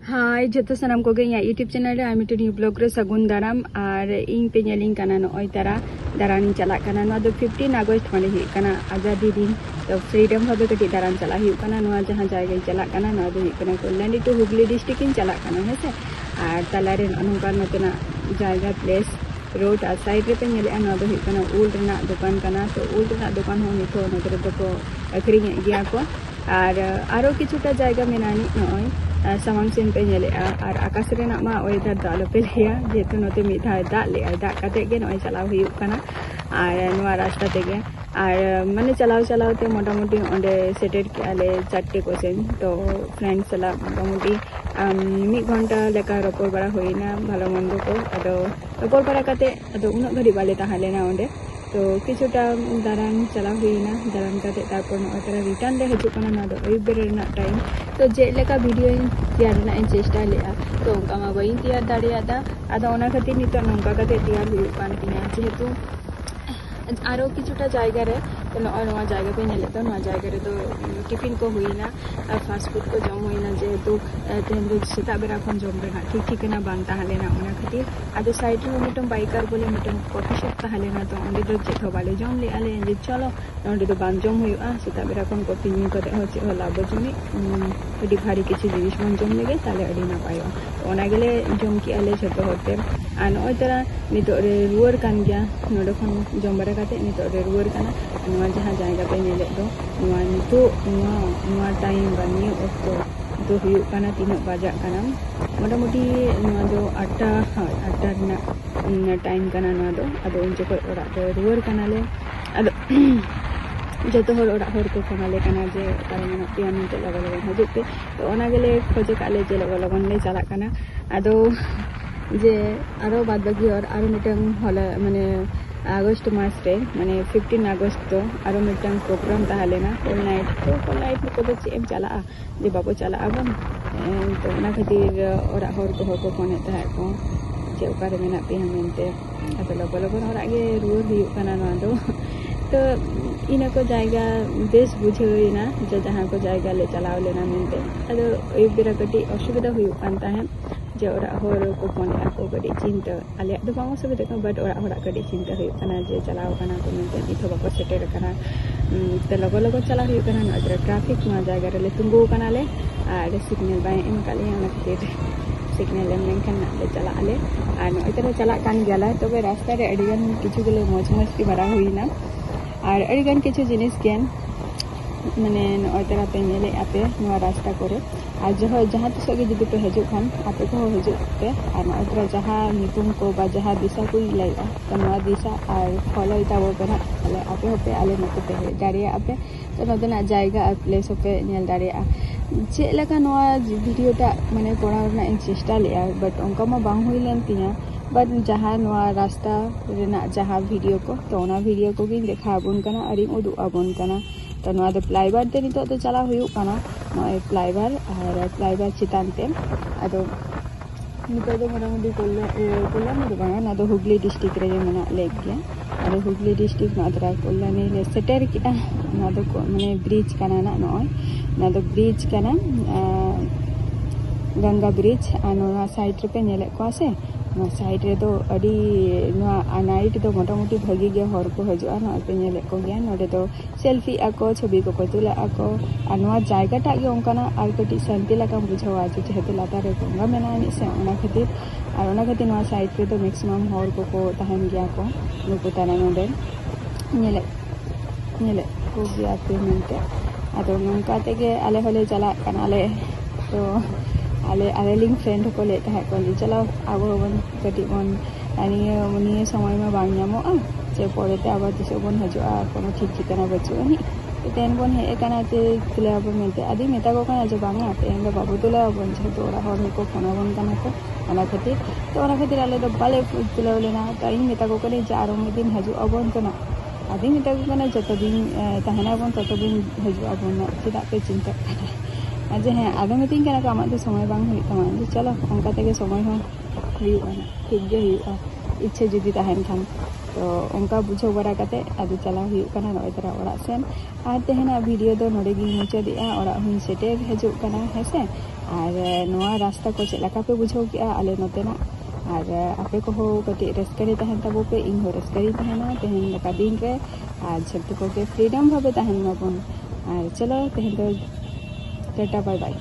हाय जो सामान को यूट्यूब चैनल रे मिट्टी न्यू ब्लॉग रे सगुन दाराम और इन पे नेलिंग काना नय तारा दारान चला काना नो 15 अगस्त माने हुई काना आजादी दिन तो फ्रीडम भावे कटी दारान चला हुई काना नो जहां जायगा चला काना नो दो हुई काना कल्याणी टू हुगली डिस्ट्रिक्ट इन चला काना हेसे और तलारे अनुका नतना जायगा प्लेस रोड आ साइड रे पे नेले नो दो हुई काना उल रेना दुकान काना तो उल रेना दुकान हो नितो नगरे दको अखरिङ गया को और आरो किछुटा जायगा मेनानी नय सामांग सेन पे नेले और आकाश रेना मा वेदर दा आलोपे लिया जेतु नते मिधा दा ले दा काते गे नय चलाव हुई काना और नवा रास्ता तेगे और माने चलाव ते मोटामुटी ओंडे सेटेट के आले 4 को सेन तो फ्रेंड्स चला मोटामुटी 1 घंटा लेका रोपोर बड़ा होइना भालो मंदो को अदो रोपोर बड़ा काते अदो उना घड़ी बाले ताहालेना ओंडे तो किछुटा दारान चला हुईना दारान काते तारपर नोतरा रिटर्न ले हजू कना ना दो अयुब रेना टाइम तो जेलेका वीडियो तैयार रेना इन चेष्टा लेआ तो उनका मा बई तैयार दाड़ियादा आदो ओना खातिर नितो नंका काते तैयार हुई कान तिया जेहेतु आरो किछुटा जायगा रे तो नवा जायगा पे नेले तो नवा जायगा रे तो टिफिन को हुईना फास्ट फूड को जम हुईना जेहेतु तेन दो सेता बेरा खन जम रेना ठीक ठिकाना बांग ताहालेना ओना खातिर आदो साइड रे मिटम बाइकर बोले मिटम कॉफी शॉप ताहालेना तो ओंडे दो चेतो बाले जम ले आले जे चलो ओंडे दो बांग जम हुईआ सेता बेरा खन कॉफी न्यू कते हो चे हो लाबो जुनी अडी भारी किछि जिनिस मन जम लेगे ताले अडी ना पायो ओना गेले जम की आले जतो होते आ नय तरा नितो रे रुवर कान गया नोडे खन जम बारे काते नितो रे रुवर काना नवा जहां जायगा पे नेले दो नवा नितो नवा टाइम बनी ओक्तो तो हुयुग काना तीन बजा काना मोटामुटी नवा दो 8 रना टाइम काना नवा दो अदो उन जको ओरा दो रुवर काना ले अदो जतो हर ओरा हर को फोनाले काना जे तारे मना पिया मिनट लगा हजू पे तो ओना गेले खोजे काले जे लगन ले चला काना अदो जे आरो बाद बाकी और आरो मिटंग होला माने अगस्त मास रे माने 15 अगस्त तो आरो मिटंग प्रोग्राम ताहालेना ऑल नाइट को तो चेम चला जे बाबू चला बन तो ओना खातिर ओरा हर को फोन ता को जे ओकारे मेना पे हमेंते अदो लगन ओरा गे रुर हुई काना ना दो तो इना को जायगा बेस बुझेना जे जहां को जायगा ले चलाव लेना मेनते अदो ए बेरा कटी असुविधा हुई कानता है जे ओरा होर को फोन को कडी चिंता आले दो बांग सुविधा को बट ओरा होरा कडी चिंता हुई काना जे चलाव काना को मेनते इथो बाको सेटेर काना ते लगो चला हुई काना न ट्रैफिक मा जायगा रे तुंगो काना ले आर सिग्नल बाय एम काले ना खातिर सिग्नल एम लेनखान ले चला आले आर न इतरा चला कान गेला तबे रास्ता रे अडिगन किछु गेले मौज बड़ा हुईना और अडिगन किछु जिनिस गेन माने नयतरा पे नेले आपे नवा रास्ता करे आज जहां तो सगे जुदी पे हजू खान आपे को हजू पे और नयतरा जहां नितुम को बा जहां दिशा को लाइआ तो नवा दिशा और फॉलो इताबो पे आले आपे होपे आले नते पे दाड़िया आपे तो नदना जायगा और प्लेस होपे नेल दाड़िया जे लका नवा वीडियोटा माने कोरावना इन चेष्टा लेआ बट उनका मा बांग हुई लेन तिया बट जहां नवा रास्ता रेना जहां वीडियो को तो ओना वीडियो को गी देखा अबन कना अरि उदु अबन कना तो नवा दो फ्लाईओवर ते नितो तो चला हुई काना नय फ्लाईओवर और फ्लाईओवर चितान ते अदो नितो दो मोटामुटी कोल्ला में बांगा ना दो हुगली डिस्ट्रिक्ट रे मेना लेक गया और हुगली डिस्ट्रिक्ट नादरा कोल्ला ने ले सेटर किटा ना दो माने ब्रिज काना ना दो ब्रिज काना गंगा ब्रिज आनो साइड रे पे नेले को आसे ना साइड रे तो अडी ना नाइट तो मोटामुटी भागी गे हर को हजुआ ना पे नेले को गया नोडे तो सेल्फी आको छवि को तुला आको अनवा जायगा टा गे ओंकाना आर कटी शांति लगा बुझावा जेहेतु लाता रे गंगा मेना नि से ओना खातिर और ओना खातिर नवा साइड रे तो मैक्सिमम हर को तहन गया को नुको ताना नोडे नेले को गया पे मेनते आदो नंका तेगे आले होले चला कानाले तो आले लिंक फ्रेंड को लेता है को चलो आबो बन कटी बन निये समय में बांग नामोआ जे परेते आबा दिसो बन हजुआ कोनो ठीक ठिकाना बचुनी तेन बन हे काना ते तुले आबो मेते आदि मेता को काना जे बांगा तेन बाबू तुले बन जे तोरा हर को फोना बन काना को ओना खातिर तो ओना खातिर आले दो बाले तुले लेना ताई मेता को कने जारो में दिन हजुआ बन कना आदि मेता को कना जतो दिन तहना बन ततो दिन हजुआ बन चिदा पे चिंता आज हाँ आदो मिटिंग का आम तो समय बांग हुई तमा चलो अंका तेगे समय हो ठीक गे हुआ इच्छा जुदी तहन खान तो उनका बुझो बड़ा कते आदो चला हुई कना नय तरा ओरा सेन आर तेहना वीडियो दो नोडे गी मुचादिया ओरा हुन सेटे हजू कना हेसे और नवा रास्ता को चेक लगा पे बुझाव के आले नोतेना और आपे को हो कटी रस्करी तहन तबो पे इन हो रस्करी तहना तेहन लका दिन रे और जब को के फ्रीडम भाबे तहन माबन और चलो तेहन तो टाटा बाय बाय।